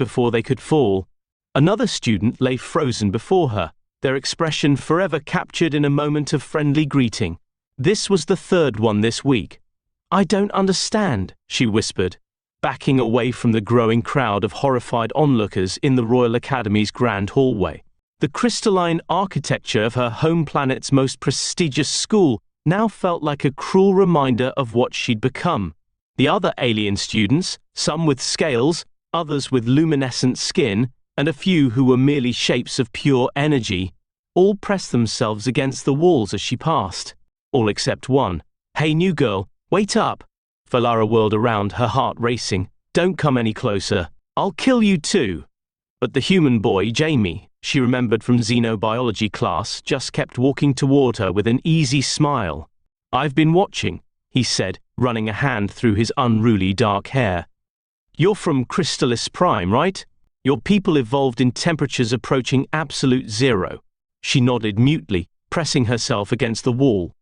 before they could fall. Another student lay frozen before her, their expression forever captured in a moment of friendly greeting. This was the third one this week. "I don't understand," she whispered, backing away from the growing crowd of horrified onlookers in the Royal Academy's grand hallway. The crystalline architecture of her home planet's most prestigious school now felt like a cruel reminder of what she'd become. The other alien students, some with scales, others with luminescent skin, and a few who were merely shapes of pure energy, all pressed themselves against the walls as she passed. All except one. "Hey, new girl, wait up!" Valara whirled around, her heart racing. "Don't come any closer. I'll kill you too." But the human boy, Jamie, she remembered from xenobiology class, just kept walking toward her with an easy smile. "I've been watching," he said, running a hand through his unruly dark hair. "You're from Crystalis Prime, right? Your people evolved in temperatures approaching absolute zero." She nodded mutely, pressing herself against the wall.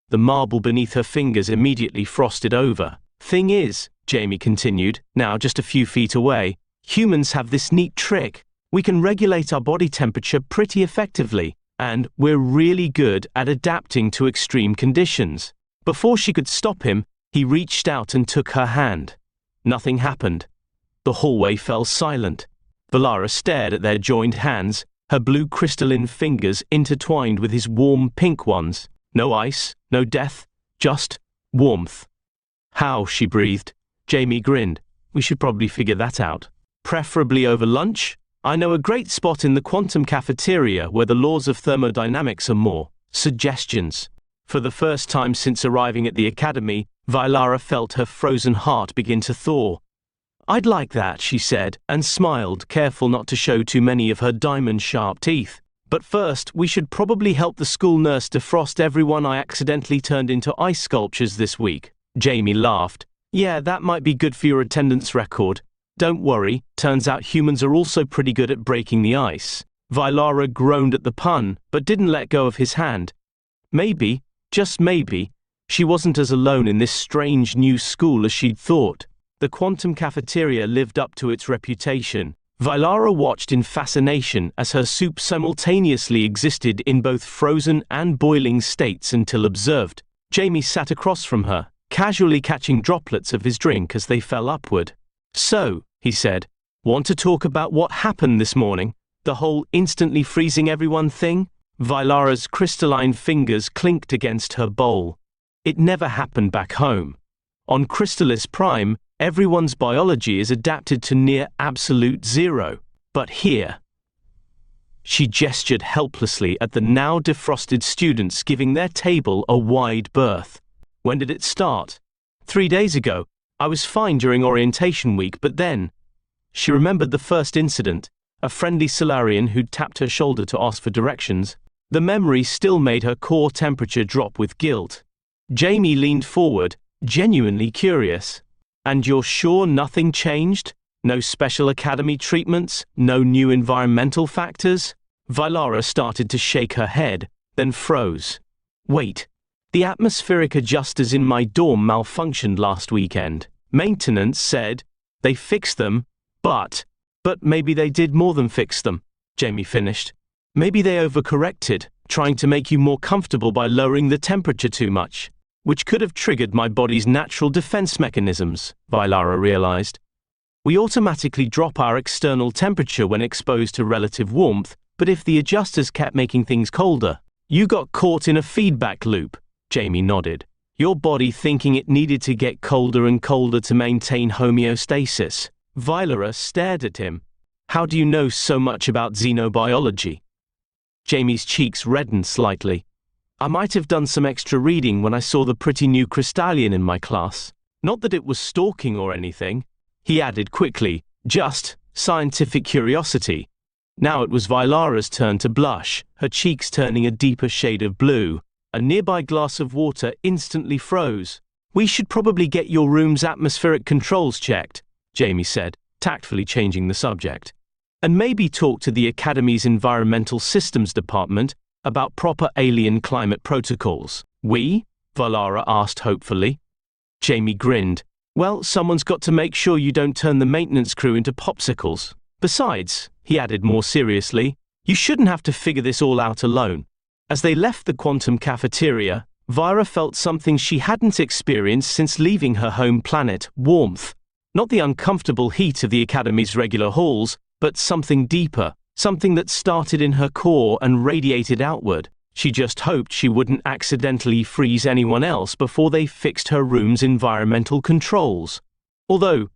The marble beneath her fingers immediately frosted over. "Thing is," Jamie continued, now just a few feet away, "humans have this neat trick. We can regulate our body temperature pretty effectively, and we're really good at adapting to extreme conditions." Before she could stop him, he reached out and took her hand. Nothing happened. The hallway fell silent. Valara stared at their joined hands, her blue crystalline fingers intertwined with his warm pink ones. No ice, no death, just warmth. "How?" she breathed. Jamie grinned. "We should probably figure that out. Preferably over lunch? I know a great spot in the quantum cafeteria where the laws of thermodynamics are more. Suggestions." For the first time since arriving at the academy, Valara felt her frozen heart begin to thaw. "I'd like that," she said, and smiled, careful not to show too many of her diamond-sharp teeth. "But first, we should probably help the school nurse defrost everyone I accidentally turned into ice sculptures this week." Jamie laughed. "Yeah, that might be good for your attendance record. Don't worry, turns out humans are also pretty good at breaking the ice." Valara groaned at the pun, but didn't let go of his hand. Maybe, just maybe, she wasn't as alone in this strange new school as she'd thought. The quantum cafeteria lived up to its reputation. Valara watched in fascination as her soup simultaneously existed in both frozen and boiling states until observed. Jamie sat across from her, casually catching droplets of his drink as they fell upward. "So," he said, "want to talk about what happened this morning? The whole instantly freezing everyone thing?" Valara's crystalline fingers clinked against her bowl. "It never happened back home. On Crystalis Prime, everyone's biology is adapted to near absolute zero. But here..." She gestured helplessly at the now defrosted students giving their table a wide berth. "When did it start?" "3 days ago. I was fine during orientation week, but then..." She remembered the first incident, a friendly Solarian who'd tapped her shoulder to ask for directions. The memory still made her core temperature drop with guilt. Jamie leaned forward, genuinely curious. "And you're sure nothing changed? No special academy treatments? No new environmental factors?" Valara started to shake her head, then froze. "Wait. The atmospheric adjusters in my dorm malfunctioned last weekend. Maintenance said they fixed them, but maybe they did more than fix them," Jamie finished. "Maybe they overcorrected, trying to make you more comfortable by lowering the temperature too much. Which could have triggered my body's natural defense mechanisms," Valara realized. "We automatically drop our external temperature when exposed to relative warmth, but if the adjusters kept making things colder..." "You got caught in a feedback loop," Jamie nodded. "Your body thinking it needed to get colder and colder to maintain homeostasis." Valara stared at him. "How do you know so much about xenobiology?" Jamie's cheeks reddened slightly. "I might have done some extra reading when I saw the pretty new Crystallian in my class. Not that it was stalking or anything," he added quickly, "just scientific curiosity." Now it was Valara's turn to blush, her cheeks turning a deeper shade of blue. A nearby glass of water instantly froze. "We should probably get your room's atmospheric controls checked," Jamie said, tactfully changing the subject. "And maybe talk to the Academy's Environmental Systems Department about proper alien climate protocols." "We?" Valara asked hopefully. Jamie grinned. "Well, someone's got to make sure you don't turn the maintenance crew into popsicles." Besides, he added more seriously, you shouldn't have to figure this all out alone. As they left the quantum cafeteria, Vira felt something she hadn't experienced since leaving her home planet: warmth. Not the uncomfortable heat of the Academy's regular halls, but something deeper, something that started in her core and radiated outward. She just hoped she wouldn't accidentally freeze anyone else before they fixed her room's environmental controls. Although,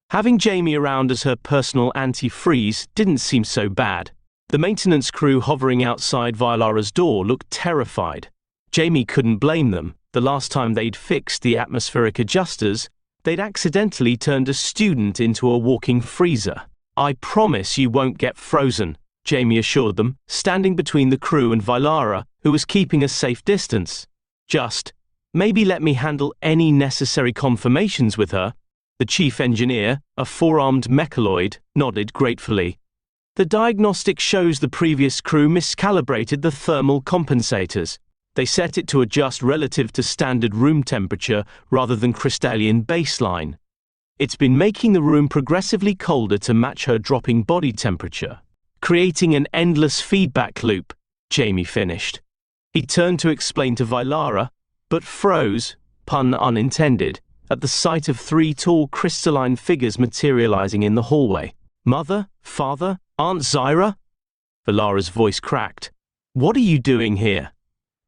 having Jamie around as her personal anti-freeze didn't seem so bad. The maintenance crew hovering outside Vylara's door looked terrified. Jamie couldn't blame them. The last time they'd fixed the atmospheric adjusters, they'd accidentally turned a student into a walking freezer. I promise you won't get frozen, Jamie assured them, standing between the crew and Vylara, who was keeping a safe distance. Just, maybe let me handle any necessary confirmations with her. The chief engineer, a four-armed mechaloid, nodded gratefully. The diagnostic shows the previous crew miscalibrated the thermal compensators. They set it to adjust relative to standard room temperature rather than crystalline baseline. It's been making the room progressively colder to match her dropping body temperature, creating an endless feedback loop, Jamie finished. He turned to explain to Vylara, but froze, pun unintended, at the sight of three tall crystalline figures materializing in the hallway. Mother? Father? Aunt Zyra? Vylara's voice cracked. What are you doing here?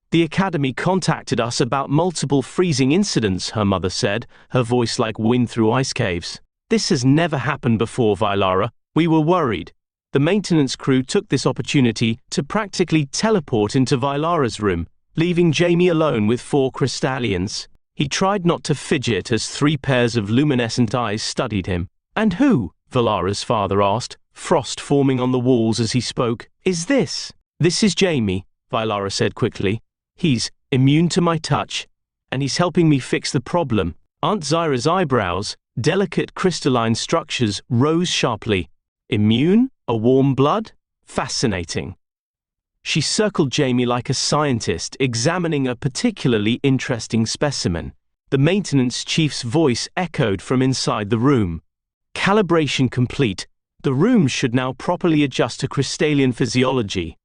The Academy contacted us about multiple freezing incidents, her mother said, her voice like wind through ice caves. This has never happened before, Vylara. We were worried. The maintenance crew took this opportunity to practically teleport into Vylara's room, leaving Jamie alone with four crystallians. He tried not to fidget as three pairs of luminescent eyes studied him. And who? Vylara's father asked, frost forming on the walls as he spoke. Is this? This is Jamie, Vylara said quickly. He's immune to my touch, and he's helping me fix the problem. Aunt Zyra's eyebrows, delicate crystalline structures, rose sharply. Immune? A warm blood? Fascinating. She circled Jamie like a scientist, examining a particularly interesting specimen. The maintenance chief's voice echoed from inside the room. Calibration complete. The room should now properly adjust to crystalline physiology.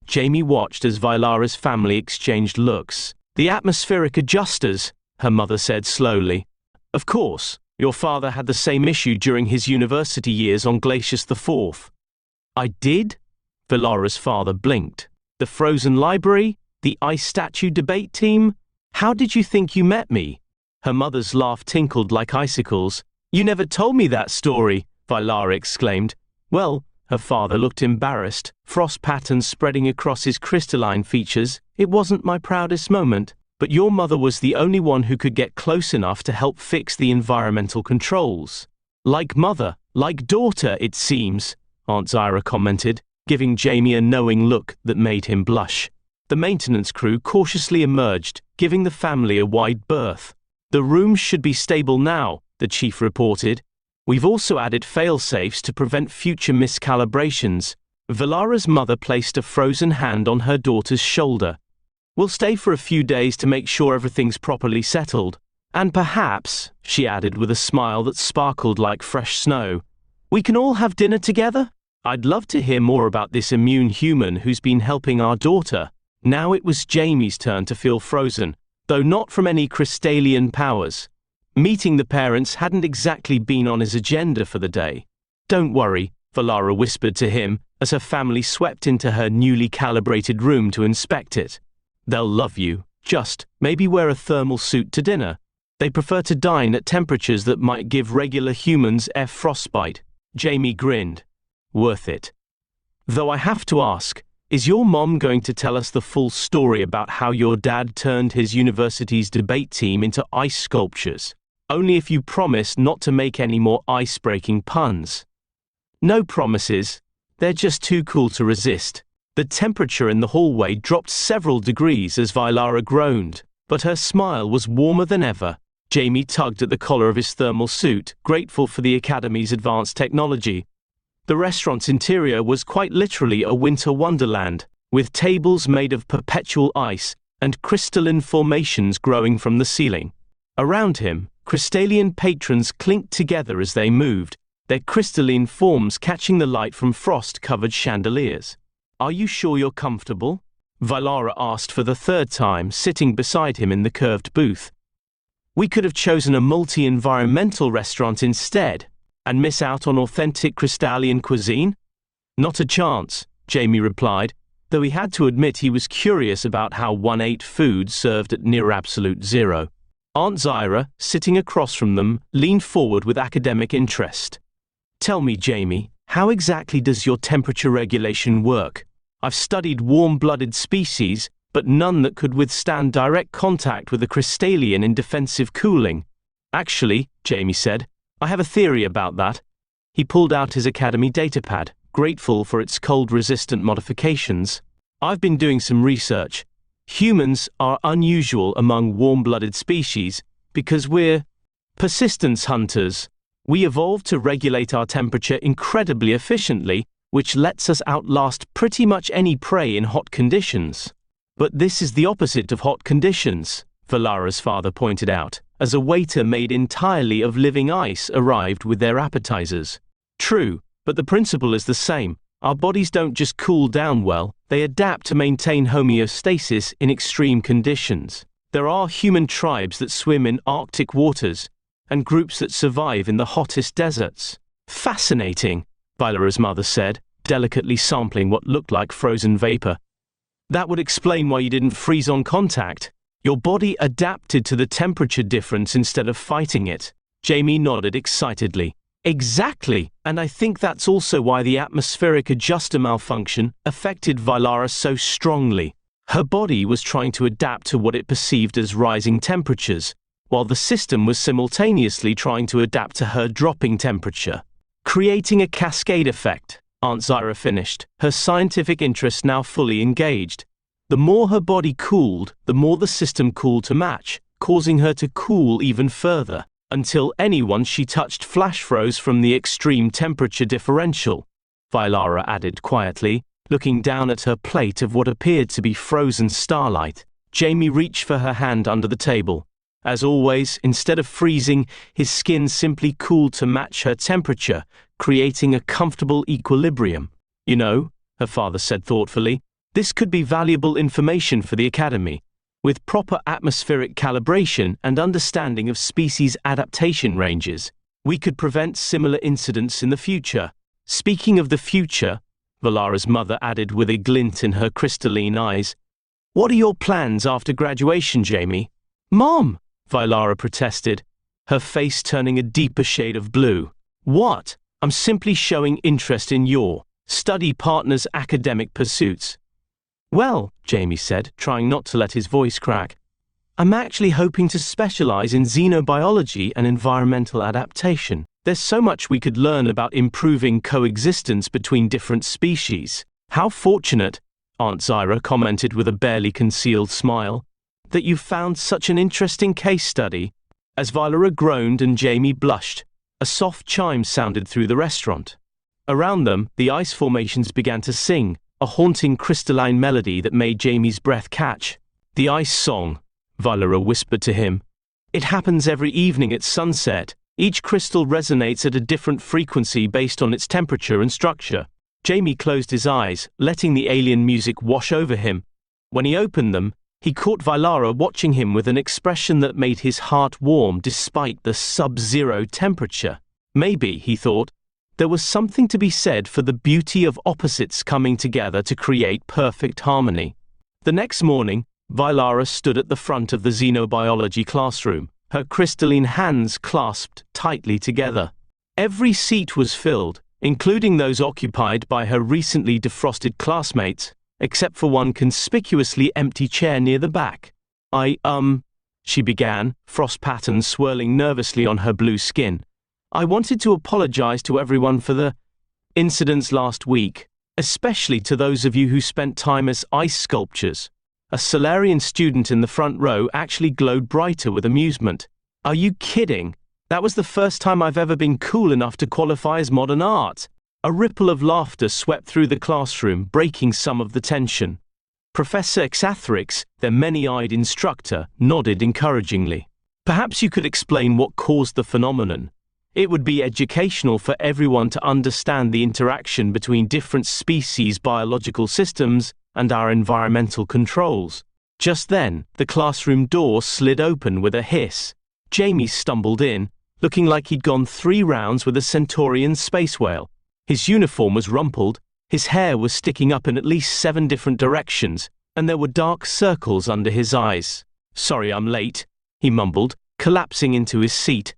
Jamie watched as Vylara's family exchanged looks. The atmospheric adjusters, her mother said slowly. Of course, your father had the same issue during his university years on Glacius IV. I did? Vylara's father blinked. The frozen library? The ice statue debate team? How did you think you met me? Her mother's laugh tinkled like icicles. You never told me that story, Vylara exclaimed. Well, her father looked embarrassed, frost patterns spreading across his crystalline features. It wasn't my proudest moment, but your mother was the only one who could get close enough to help fix the environmental controls. Like mother, like daughter, it seems, Aunt Zyra commented, giving Jamie a knowing look that made him blush. The maintenance crew cautiously emerged, giving the family a wide berth. The room should be stable now, the chief reported. We've also added fail-safes to prevent future miscalibrations. Vylara's mother placed a frozen hand on her daughter's shoulder. We'll stay for a few days to make sure everything's properly settled. And perhaps, she added with a smile that sparkled like fresh snow, we can all have dinner together? I'd love to hear more about this immune human who's been helping our daughter. Now it was Jamie's turn to feel frozen, though not from any crystalline powers. Meeting the parents hadn't exactly been on his agenda for the day. Don't worry, Vylara whispered to him as her family swept into her newly calibrated room to inspect it. They'll love you. Just, maybe wear a thermal suit to dinner. They prefer to dine at temperatures that might give regular humans frostbite. Jamie grinned. Worth it. Though I have to ask, is your mom going to tell us the full story about how your dad turned his university's debate team into ice sculptures? Only if you promise not to make any more ice-breaking puns. No promises. They're just too cool to resist. The temperature in the hallway dropped several degrees as Vylara groaned, but her smile was warmer than ever. Jamie tugged at the collar of his thermal suit, grateful for the Academy's advanced technology. The restaurant's interior was quite literally a winter wonderland, with tables made of perpetual ice and crystalline formations growing from the ceiling. Around him, crystalline patrons clinked together as they moved, their crystalline forms catching the light from frost-covered chandeliers. "Are you sure you're comfortable?" Valara asked for the third time, sitting beside him in the curved booth. "We could have chosen a multi-environmental restaurant instead, and miss out on authentic crystalline cuisine?" "Not a chance," Jamie replied, though he had to admit he was curious about how one ate food served at near absolute zero. Aunt Zyra, sitting across from them, leaned forward with academic interest. "Tell me, Jamie, how exactly does your temperature regulation work? I've studied warm-blooded species, but none that could withstand direct contact with a crystalline in defensive cooling." "Actually," Jamie said, "I have a theory about that." He pulled out his Academy datapad, grateful for its cold-resistant modifications. "I've been doing some research. Humans are unusual among warm-blooded species because we're persistence hunters. We evolved to regulate our temperature incredibly efficiently, which lets us outlast pretty much any prey in hot conditions. But this is the opposite of hot conditions," Valara's father pointed out, as a waiter made entirely of living ice arrived with their appetizers. "True, but the principle is the same. Our bodies don't just cool down well, they adapt to maintain homeostasis in extreme conditions. There are human tribes that swim in Arctic waters, and groups that survive in the hottest deserts." "Fascinating," Valara's mother said, delicately sampling what looked like frozen vapor. "That would explain why you didn't freeze on contact. Your body adapted to the temperature difference instead of fighting it." Jamie nodded excitedly. "Exactly, and I think that's also why the atmospheric adjuster malfunction affected Valara so strongly. Her body was trying to adapt to what it perceived as rising temperatures, while the system was simultaneously trying to adapt to her dropping temperature, creating a cascade effect," Aunt Zyra finished, her scientific interest now fully engaged. The more her body cooled, the more the system cooled to match, causing her to cool even further, until anyone she touched flash froze from the extreme temperature differential, Valara added quietly, looking down at her plate of what appeared to be frozen starlight. Jamie reached for her hand under the table. As always, instead of freezing, his skin simply cooled to match her temperature, creating a comfortable equilibrium. "You know," her father said thoughtfully, "this could be valuable information for the Academy. With proper atmospheric calibration and understanding of species adaptation ranges, we could prevent similar incidents in the future." "Speaking of the future," Valara's mother added with a glint in her crystalline eyes, "what are your plans after graduation, Jamie?" "Mom!" Valara protested, her face turning a deeper shade of blue. "What? I'm simply showing interest in your study partner's academic pursuits." "Well," Jamie said, trying not to let his voice crack, "I'm actually hoping to specialize in xenobiology and environmental adaptation. There's so much we could learn about improving coexistence between different species." "How fortunate," Aunt Zyra commented with a barely concealed smile, "that you found such an interesting case study." As Valara groaned and Jamie blushed, a soft chime sounded through the restaurant. Around them, the ice formations began to sing, a haunting crystalline melody that made Jamie's breath catch. "The ice song," Valara whispered to him. "It happens every evening at sunset. Each crystal resonates at a different frequency based on its temperature and structure." Jamie closed his eyes, letting the alien music wash over him. When he opened them, he caught Valara watching him with an expression that made his heart warm despite the sub-zero temperature. Maybe, he thought, there was something to be said for the beauty of opposites coming together to create perfect harmony. The next morning, Valara stood at the front of the xenobiology classroom, her crystalline hands clasped tightly together. Every seat was filled, including those occupied by her recently defrosted classmates, except for one conspicuously empty chair near the back. She began, frost patterns swirling nervously on her blue skin. "I wanted to apologize to everyone for the incidents last week, especially to those of you who spent time as ice sculptures." A Solarian student in the front row actually glowed brighter with amusement. "Are you kidding? That was the first time I've ever been cool enough to qualify as modern art." A ripple of laughter swept through the classroom, breaking some of the tension. Professor Xathrix, their many-eyed instructor, nodded encouragingly. "Perhaps you could explain what caused the phenomenon. It would be educational for everyone to understand the interaction between different species' biological systems and our environmental controls. Just then, the classroom door slid open with a hiss. Jamie stumbled in, looking like he'd gone 3 rounds with a Centaurian space whale. His uniform was rumpled, his hair was sticking up in at least 7 different directions, and there were dark circles under his eyes. "Sorry I'm late," he mumbled, collapsing into his seat.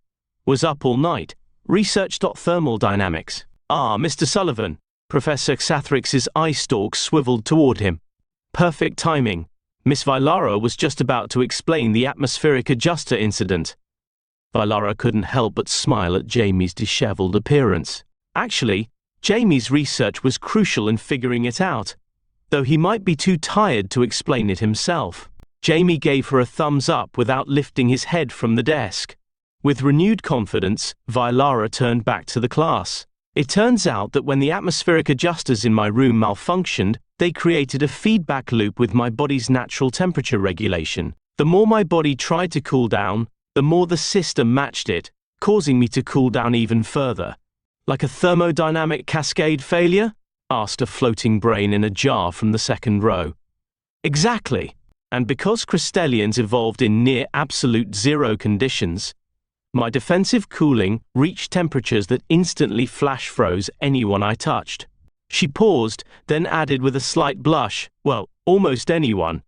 "Was up all night. Researched thermal dynamics." "Ah, Mr. Sullivan." Professor Xathrix's eye stalk swiveled toward him. Perfect timing. Miss Vilara was just about to explain the atmospheric adjuster incident. Vilara couldn't help but smile at Jamie's disheveled appearance. Actually, Jamie's research was crucial in figuring it out, though he might be too tired to explain it himself. Jamie gave her a thumbs up without lifting his head from the desk. With renewed confidence, Vilara turned back to the class. "It turns out that when the atmospheric adjusters in my room malfunctioned, they created a feedback loop with my body's natural temperature regulation. The more my body tried to cool down, the more the system matched it, causing me to cool down even further." "Like a thermodynamic cascade failure?" asked a floating brain in a jar from the second row. "Exactly. And because crystallians evolved in near absolute zero conditions, my defensive cooling reached temperatures that instantly flash froze anyone I touched." She paused, then added with a slight blush, "Well, almost anyone."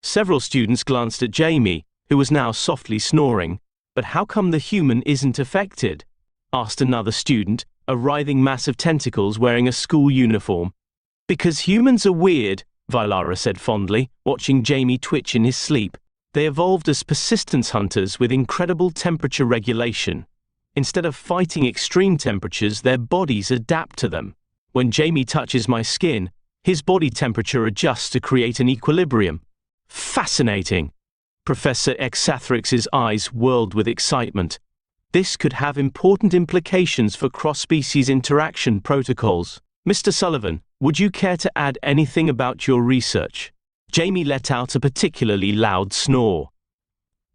Several students glanced at Jamie, who was now softly snoring. "But how come the human isn't affected?" asked another student, a writhing mass of tentacles wearing a school uniform. "Because humans are weird," Vilara said fondly, watching Jamie twitch in his sleep. "They evolved as persistence hunters with incredible temperature regulation. Instead of fighting extreme temperatures, their bodies adapt to them. When Jamie touches my skin, his body temperature adjusts to create an equilibrium." "Fascinating!" Professor Xathrix's eyes whirled with excitement. "This could have important implications for cross-species interaction protocols. Mr. Sullivan, would you care to add anything about your research?" Jamie let out a particularly loud snore.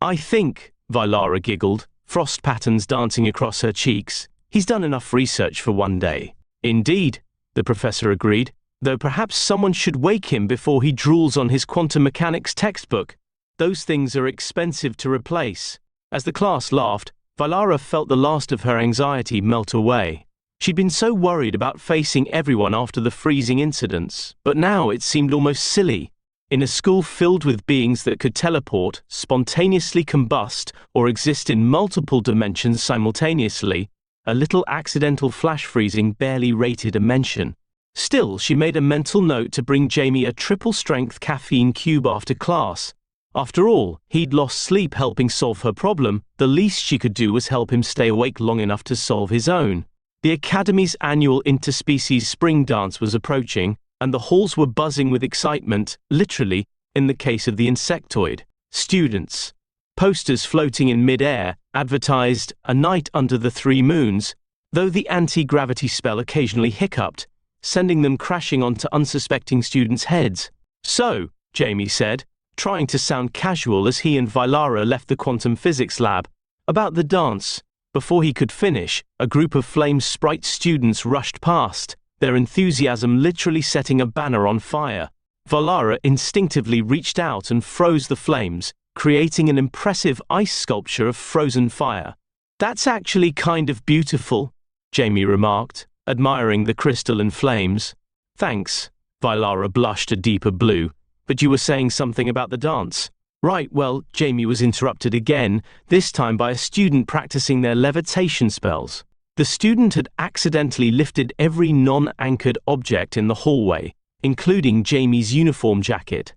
"I think," Vilara giggled, frost patterns dancing across her cheeks, "he's done enough research for one day." "Indeed," the professor agreed, "though perhaps someone should wake him before he drools on his quantum mechanics textbook. Those things are expensive to replace." As the class laughed, Vilara felt the last of her anxiety melt away. She'd been so worried about facing everyone after the freezing incidents, but now it seemed almost silly. In a school filled with beings that could teleport, spontaneously combust, or exist in multiple dimensions simultaneously, a little accidental flash freezing barely rated a mention. Still, she made a mental note to bring Jamie a triple-strength caffeine cube after class. After all, he'd lost sleep helping solve her problem. The least she could do was help him stay awake long enough to solve his own. The Academy's annual interspecies spring dance was approaching, and the halls were buzzing with excitement, literally, in the case of the insectoid. Students. Posters floating in mid-air advertised "A Night Under the Three Moons," though the anti-gravity spell occasionally hiccuped, sending them crashing onto unsuspecting students' heads. "So," Jamie said, trying to sound casual as he and Vilara left the quantum physics lab, "about the dance." Before he could finish, a group of Flame Sprite students rushed past, their enthusiasm literally setting a banner on fire. Vilara instinctively reached out and froze the flames, creating an impressive ice sculpture of frozen fire. "That's actually kind of beautiful," Jamie remarked, admiring the crystal and flames. "Thanks." Vilara blushed a deeper blue. "But you were saying something about the dance." "Right, well," Jamie was interrupted again, this time by a student practicing their levitation spells. The student had accidentally lifted every non-anchored object in the hallway, including Jamie's uniform jacket,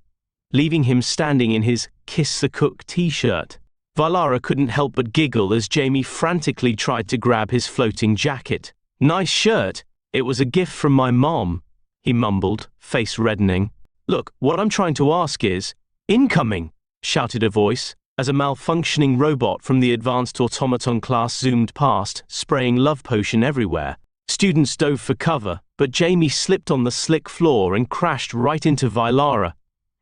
leaving him standing in his Kiss the Cook t-shirt. Vilara couldn't help but giggle as Jamie frantically tried to grab his floating jacket. "Nice shirt. It was a gift from my mom," he mumbled, face reddening. "Look, what I'm trying to ask is..." "Incoming!" shouted a voice, as a malfunctioning robot from the advanced automaton class zoomed past, spraying love potion everywhere. Students dove for cover, but Jamie slipped on the slick floor and crashed right into Vilara.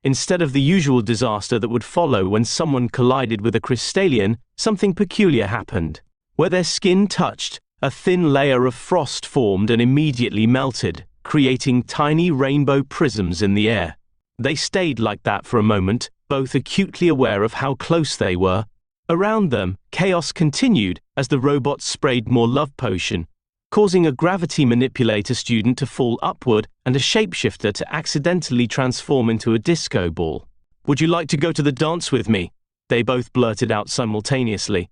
Instead of the usual disaster that would follow when someone collided with a crystallian, something peculiar happened. Where their skin touched, a thin layer of frost formed and immediately melted, creating tiny rainbow prisms in the air. They stayed like that for a moment, both acutely aware of how close they were. Around them, chaos continued as the robots sprayed more love potion, causing a gravity manipulator student to fall upward and a shapeshifter to accidentally transform into a disco ball. "Would you like to go to the dance with me?" they both blurted out simultaneously.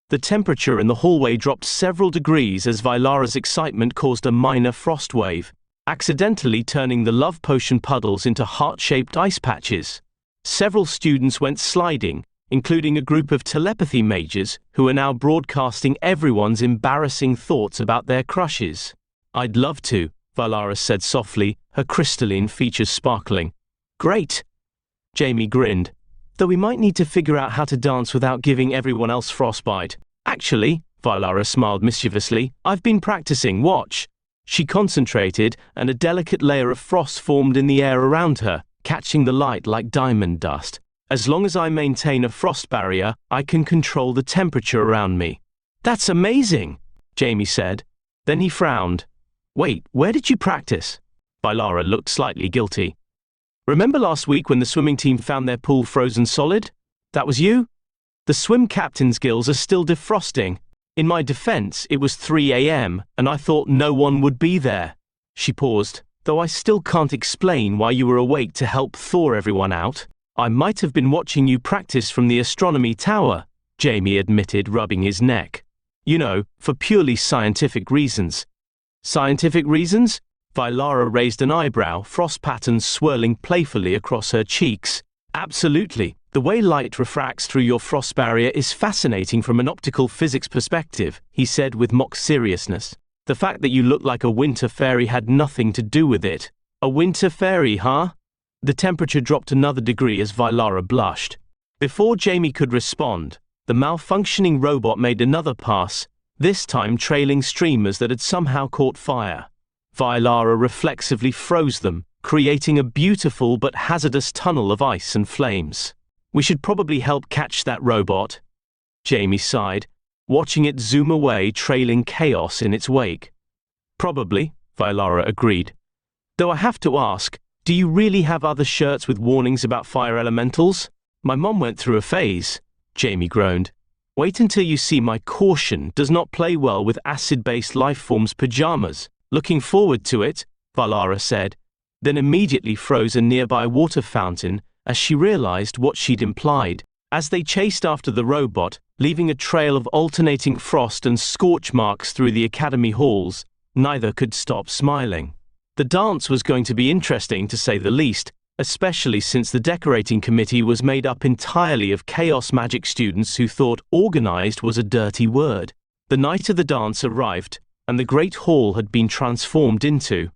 The temperature in the hallway dropped several degrees as Vailara's excitement caused a minor frost wave, accidentally turning the love potion puddles into heart-shaped ice patches. Several students went sliding, including a group of telepathy mages who are now broadcasting everyone's embarrassing thoughts about their crushes. "I'd love to," Vailara said softly, her crystalline features sparkling. "Great." Jamie grinned. "Though we might need to figure out how to dance without giving everyone else frostbite." "Actually," Vailara smiled mischievously, "I've been practicing, watch." She concentrated, and a delicate layer of frost formed in the air around her, catching the light like diamond dust. "As long as I maintain a frost barrier, I can control the temperature around me." "That's amazing," Jamie said. Then he frowned. "Wait, where did you practice?" Vailara looked slightly guilty. "Remember last week when the swimming team found their pool frozen solid? That was you?" "The swim captain's gills are still defrosting. In my defense, it was 3 a.m., and I thought no one would be there." She paused. "Though I still can't explain why you were awake to help thaw everyone out. I might have been watching you practice from the astronomy tower," Jamie admitted, rubbing his neck. "You know, for purely scientific reasons." "Scientific reasons?" Vailara raised an eyebrow, frost patterns swirling playfully across her cheeks. "Absolutely. The way light refracts through your frost barrier is fascinating from an optical physics perspective," he said with mock seriousness. "The fact that you look like a winter fairy had nothing to do with it." "A winter fairy, huh?" The temperature dropped another degree as Vailara blushed. Before Jamie could respond, the malfunctioning robot made another pass, this time trailing streamers that had somehow caught fire. Vailara reflexively froze them, creating a beautiful but hazardous tunnel of ice and flames. "We should probably help catch that robot," Jamie sighed, watching it zoom away, trailing chaos in its wake. "Probably," Vailara agreed. "Though I have to ask, do you really have other shirts with warnings about fire elementals?" "My mom went through a phase," Jamie groaned. "Wait until you see my caution does not play well with acid-based lifeforms pajamas." "Looking forward to it," Vailara said, then immediately froze a nearby water fountain as she realized what she'd implied. As they chased after the robot, leaving a trail of alternating frost and scorch marks through the academy halls, neither could stop smiling. The dance was going to be interesting to say the least, especially since the decorating committee was made up entirely of chaos magic students who thought organized was a dirty word. The night of the dance arrived, and the great hall had been transformed into,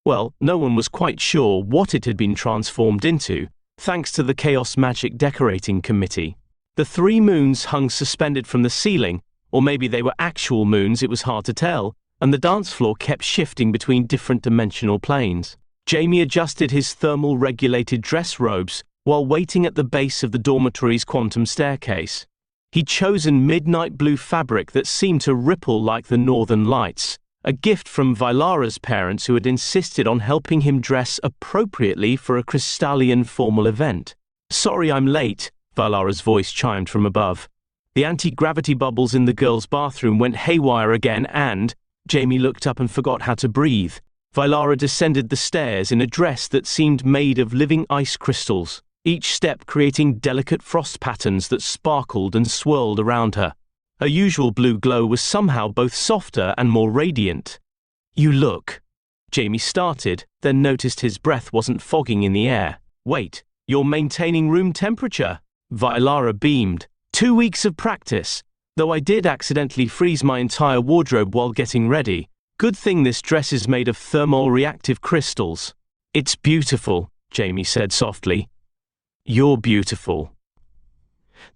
well, no one was quite sure what it had been transformed into, thanks to the Chaos Magic Decorating Committee. The 3 moons hung suspended from the ceiling, or maybe they were actual moons, it was hard to tell, and the dance floor kept shifting between different dimensional planes. Jamie adjusted his thermal-regulated dress robes while waiting at the base of the dormitory's quantum staircase. He'd chosen midnight blue fabric that seemed to ripple like the northern lights, a gift from Vailara's parents who had insisted on helping him dress appropriately for a Crystallian formal event. "Sorry I'm late," Vailara's voice chimed from above. The anti-gravity bubbles in the girls' bathroom went haywire again and Jamie looked up and forgot how to breathe. Vailara descended the stairs in a dress that seemed made of living ice crystals, each step creating delicate frost patterns that sparkled and swirled around her. Her usual blue glow was somehow both softer and more radiant. "You look," Jamie started, then noticed his breath wasn't fogging in the air. "Wait, you're maintaining room temperature?" Vailara beamed. 2 weeks of practice, though I did accidentally freeze my entire wardrobe while getting ready. Good thing this dress is made of thermal-reactive crystals." "It's beautiful," Jamie said softly. "You're beautiful."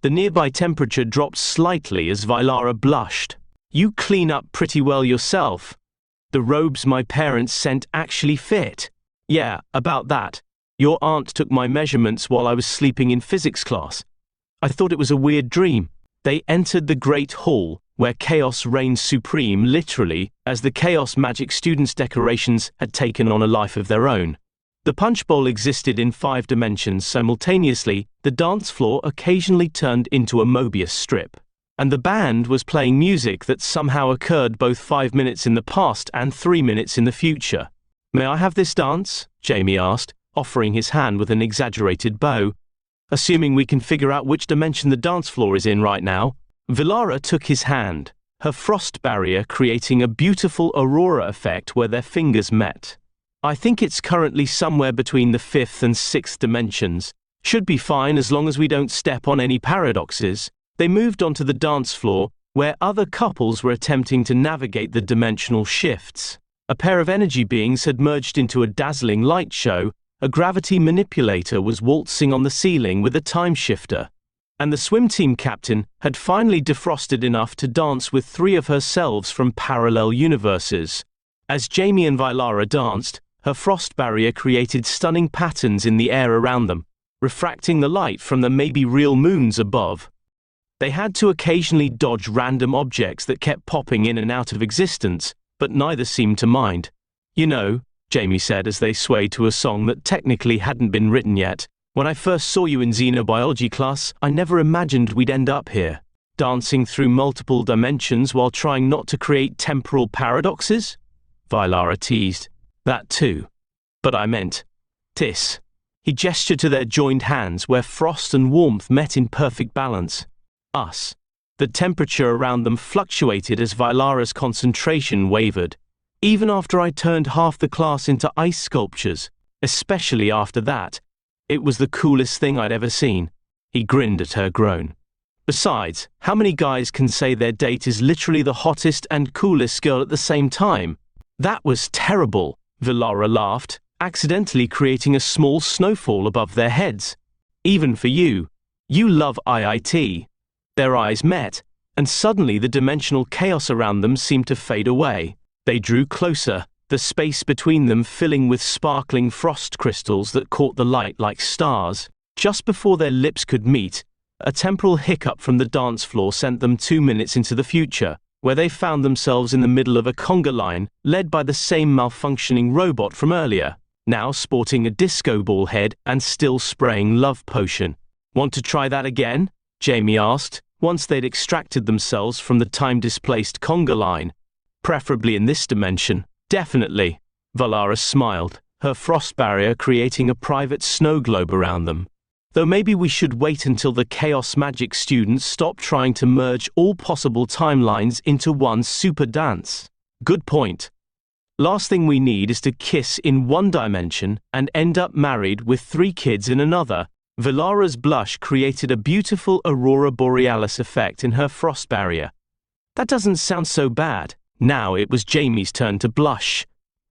The nearby temperature dropped slightly as Vailara blushed. "You clean up pretty well yourself. The robes my parents sent actually fit." "Yeah, about that. Your aunt took my measurements while I was sleeping in physics class. I thought it was a weird dream." They entered the Great Hall, where chaos reigned supreme literally, as the Chaos Magic students' decorations had taken on a life of their own. The punch bowl existed in 5 dimensions simultaneously, the dance floor occasionally turned into a Mobius strip. And the band was playing music that somehow occurred both 5 minutes in the past and 3 minutes in the future. "May I have this dance?" Jamie asked, offering his hand with an exaggerated bow. "Assuming we can figure out which dimension the dance floor is in right now." Vilara took his hand, her frost barrier creating a beautiful aurora effect where their fingers met. "I think it's currently somewhere between the 5th and 6th dimensions. Should be fine as long as we don't step on any paradoxes." They moved onto the dance floor, where other couples were attempting to navigate the dimensional shifts. A pair of energy beings had merged into a dazzling light show, a gravity manipulator was waltzing on the ceiling with a time shifter, and the swim team captain had finally defrosted enough to dance with 3 of her selves from parallel universes. As Jamie and Vilara danced, her frost barrier created stunning patterns in the air around them, refracting the light from the maybe real moons above. They had to occasionally dodge random objects that kept popping in and out of existence, but neither seemed to mind. "You know," Jamie said as they swayed to a song that technically hadn't been written yet, "when I first saw you in xenobiology class, I never imagined we'd end up here, dancing through multiple dimensions while trying not to create temporal paradoxes." Vilara teased. "That too. But I meant this." He gestured to their joined hands where frost and warmth met in perfect balance. "Us." The temperature around them fluctuated as Vilara's concentration wavered. "Even after I turned half the class into ice sculptures, especially after that, it was the coolest thing I'd ever seen." He grinned at her groan. "Besides, how many guys can say their date is literally the hottest and coolest girl at the same time?" "That was terrible," Vilara laughed, accidentally creating a small snowfall above their heads. "Even for you. You love IIT." Their eyes met, and suddenly the dimensional chaos around them seemed to fade away. They drew closer, the space between them filling with sparkling frost crystals that caught the light like stars. Just before their lips could meet, a temporal hiccup from the dance floor sent them 2 minutes into the future, where they found themselves in the middle of a conga line led by the same malfunctioning robot from earlier, now sporting a disco ball head and still spraying love potion. "Want to try that again?" Jamie asked, once they'd extracted themselves from the time-displaced conga line. "Preferably in this dimension." "Definitely." Vilara smiled, her frost barrier creating a private snow globe around them. "Though maybe we should wait until the Chaos Magic students stop trying to merge all possible timelines into one super dance." "Good point. Last thing we need is to kiss in one dimension and end up married with 3 kids in another." Vilara's blush created a beautiful aurora borealis effect in her frost barrier. "That doesn't sound so bad." Now it was Jamie's turn to blush.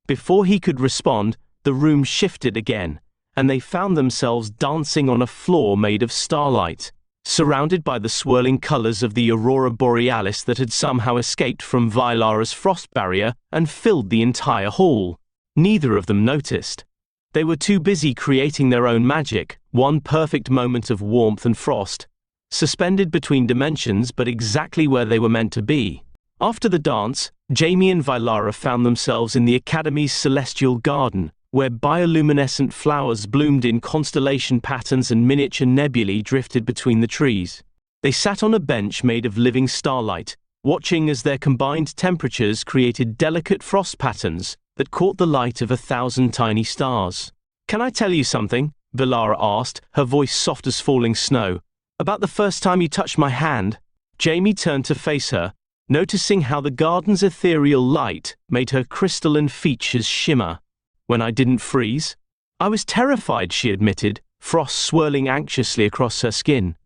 Before he could respond, the room shifted again, and they found themselves dancing on a floor made of starlight, surrounded by the swirling colors of the aurora borealis that had somehow escaped from Vilara's frost barrier and filled the entire hall. Neither of them noticed. They were too busy creating their own magic, one perfect moment of warmth and frost, suspended between dimensions but exactly where they were meant to be. After the dance, Jamie and Vilara found themselves in the Academy's celestial garden, where bioluminescent flowers bloomed in constellation patterns and miniature nebulae drifted between the trees. They sat on a bench made of living starlight, watching as their combined temperatures created delicate frost patterns that caught the light of 1,000 tiny stars. "Can I tell you something?" Vilara asked, her voice soft as falling snow. "About the first time you touched my hand?" Jamie turned to face her, noticing how the garden's ethereal light made her crystalline features shimmer. "When I didn't freeze?" "I was terrified," she admitted, frost swirling anxiously across her skin.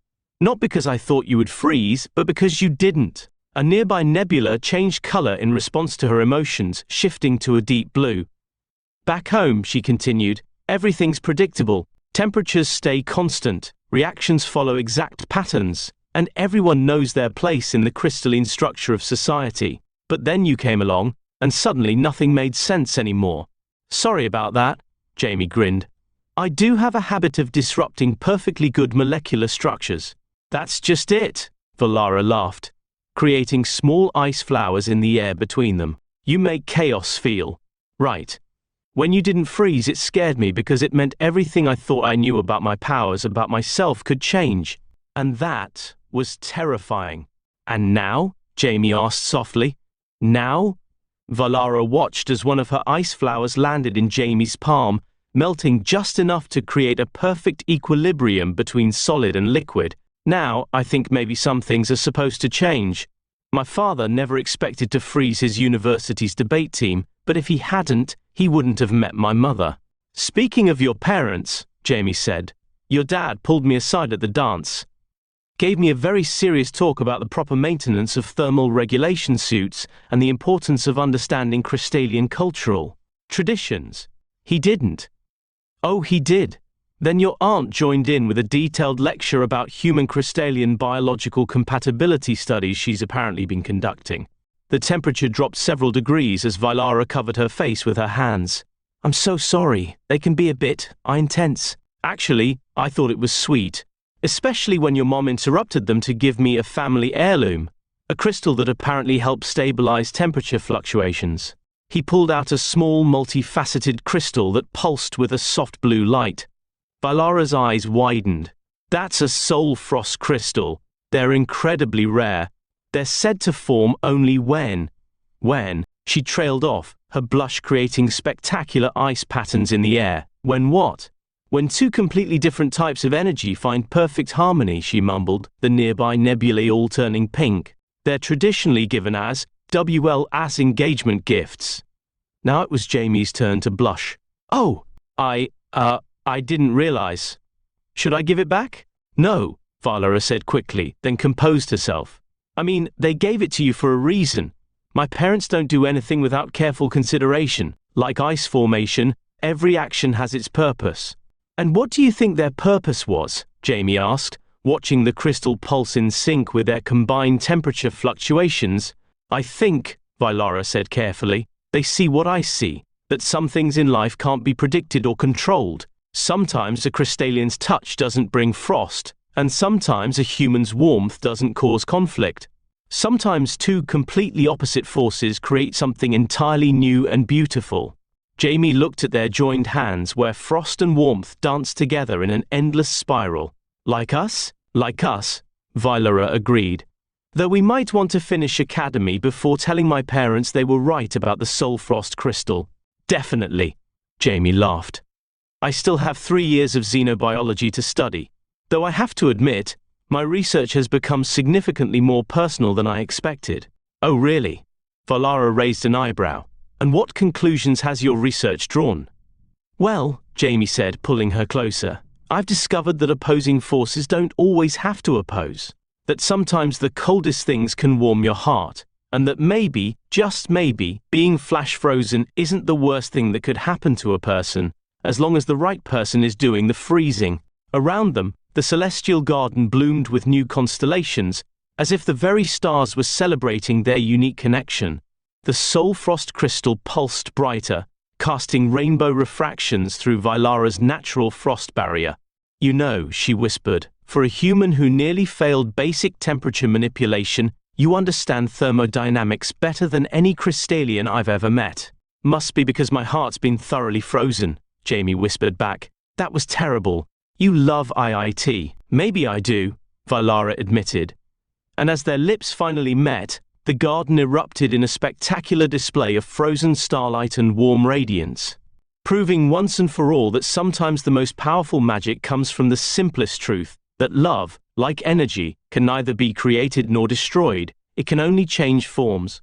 "Not because I thought you would freeze, but because you didn't." A nearby nebula changed color in response to her emotions, shifting to a deep blue. "Back home," she continued, "everything's predictable. Temperatures stay constant, reactions follow exact patterns, and everyone knows their place in the crystalline structure of society. But then you came along, and suddenly nothing made sense anymore." "Sorry about that," Jamie grinned. "I do have a habit of disrupting perfectly good molecular structures." "That's just it," Valara laughed, creating small ice flowers in the air between them. You make chaos feel right. When you didn't freeze, it scared me because it meant everything I thought I knew about my powers, about myself, could change. And that was terrifying. And now? Jamie asked softly. Now? Valara watched as one of her ice flowers landed in Jamie's palm, melting just enough to create a perfect equilibrium between solid and liquid. Now, I think maybe some things are supposed to change. My father never expected to freeze his university's debate team, but if he hadn't, he wouldn't have met my mother. Speaking of your parents, Jamie said, your dad pulled me aside at the dance. Gave me a very serious talk about the proper maintenance of thermal regulation suits and the importance of understanding Crystalian cultural traditions. He didn't. Oh, he did. Then your aunt joined in with a detailed lecture about human Crystalian biological compatibility studies she's apparently been conducting. The temperature dropped several degrees as Valara covered her face with her hands. I'm so sorry. They can be a bit intense. Actually, I thought it was sweet. Especially when your mom interrupted them to give me a family heirloom, a crystal that apparently helps stabilize temperature fluctuations. He pulled out a small, multifaceted crystal that pulsed with a soft blue light. Valara's eyes widened. That's a soul frost crystal. They're incredibly rare. They're said to form only when, she trailed off, her blush creating spectacular ice patterns in the air. When what? When two completely different types of energy find perfect harmony, she mumbled, the nearby nebulae all turning pink. They're traditionally given as WL engagement gifts. Now it was Jamie's turn to blush. Oh, I didn't realize. Should I give it back? No, Valara said quickly, then composed herself. I mean, they gave it to you for a reason. My parents don't do anything without careful consideration. Like ice formation, every action has its purpose. And what do you think their purpose was? Jamie asked, watching the crystal pulse in sync with their combined temperature fluctuations. I think, Valara said carefully, they see what I see, that some things in life can't be predicted or controlled. Sometimes a Crystalian's touch doesn't bring frost, and sometimes a human's warmth doesn't cause conflict. Sometimes two completely opposite forces create something entirely new and beautiful. Jamie looked at their joined hands where frost and warmth danced together in an endless spiral. Like us, Valara agreed. Though we might want to finish academy before telling my parents they were right about the soul frost crystal. Definitely, Jamie laughed. I still have 3 years of xenobiology to study. Though I have to admit, my research has become significantly more personal than I expected. Oh really? Valara raised an eyebrow. And what conclusions has your research drawn? Well, Jamie said, pulling her closer, I've discovered that opposing forces don't always have to oppose. That sometimes the coldest things can warm your heart. And that maybe, just maybe, being flash frozen isn't the worst thing that could happen to a person, as long as the right person is doing the freezing. Around them, the celestial garden bloomed with new constellations, as if the very stars were celebrating their unique connection. The soul frost crystal pulsed brighter, casting rainbow refractions through Valara's natural frost barrier. You know, she whispered, for a human who nearly failed basic temperature manipulation, you understand thermodynamics better than any Crystalian I've ever met. Must be because my heart's been thoroughly frozen, Jamie whispered back. That was terrible. You love IIT. Maybe I do, Valara admitted. And as their lips finally met, the garden erupted in a spectacular display of frozen starlight and warm radiance, proving once and for all that sometimes the most powerful magic comes from the simplest truth, that love, like energy, can neither be created nor destroyed, it can only change forms.